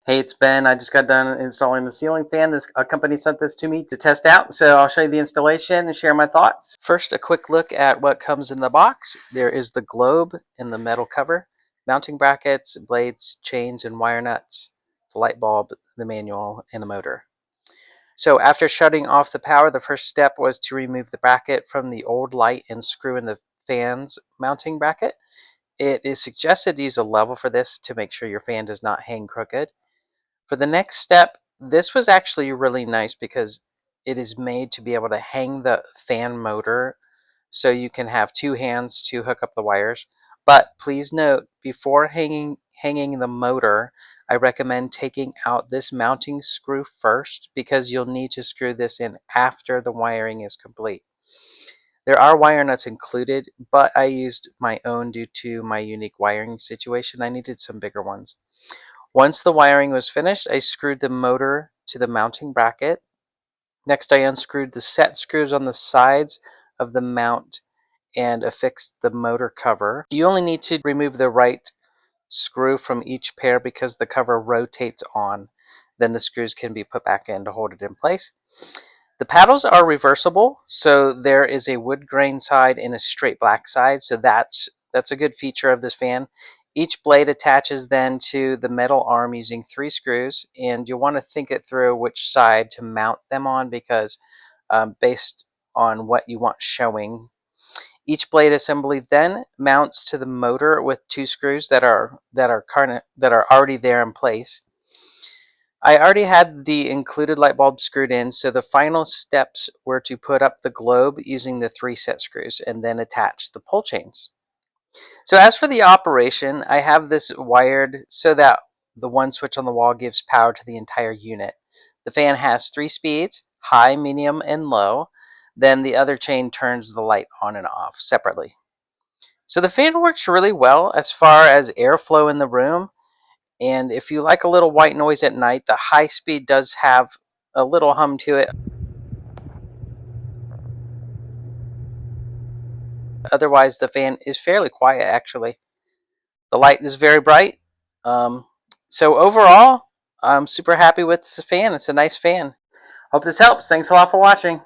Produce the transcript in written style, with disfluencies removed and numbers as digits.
Hey, it's Ben. I just got done installing the ceiling fan. This company sent this to me to test out, so I'll show you the installation and share my thoughts. First, a quick look at what comes in the box. There is the globe in the metal cover, mounting brackets, blades, chains, and wire nuts, the light bulb, the manual, and the motor. So after shutting off the power, the first step was to remove the bracket from the old light and screw in the fan's mounting bracket. It is suggested to use a level for this to make sure your fan does not hang crooked. For the next step, this was actually really nice because it is made to be able to hang the fan motor so you can have two hands to hook up the wires. But please note, before hanging the motor, I recommend taking out this mounting screw first because you'll need to screw this in after the wiring is complete. There are wire nuts included, but I used my own due to my unique wiring situation. I needed some bigger ones. Once the wiring was finished, I screwed the motor to the mounting bracket. Next, I unscrewed the set screws on the sides of the mount and affixed the motor cover. You only need to remove the right screw from each pair because the cover rotates on. Then the screws can be put back in to hold it in place. The paddles are reversible, so there is a wood grain side and a straight black side, so that's a good feature of this fan. Each blade attaches then to the metal arm using 3 screws, and you'll want to think it through which side to mount them on because based on what you want showing. Each blade assembly then mounts to the motor with 2 screws that are already there in place. I already had the included light bulb screwed in, so the final steps were to put up the globe using the 3 set screws and then attach the pull chains. So as for the operation, I have this wired so that the one switch on the wall gives power to the entire unit. The fan has 3 speeds, high, medium, and low. Then the other chain turns the light on and off separately. So the fan works really well as far as airflow in the room. And if you like a little white noise at night, the high speed does have a little hum to it. Otherwise, the fan is fairly quiet, actually. The light is very bright. So overall, I'm super happy with this fan. It's a nice fan. Hope this helps. Thanks a lot for watching.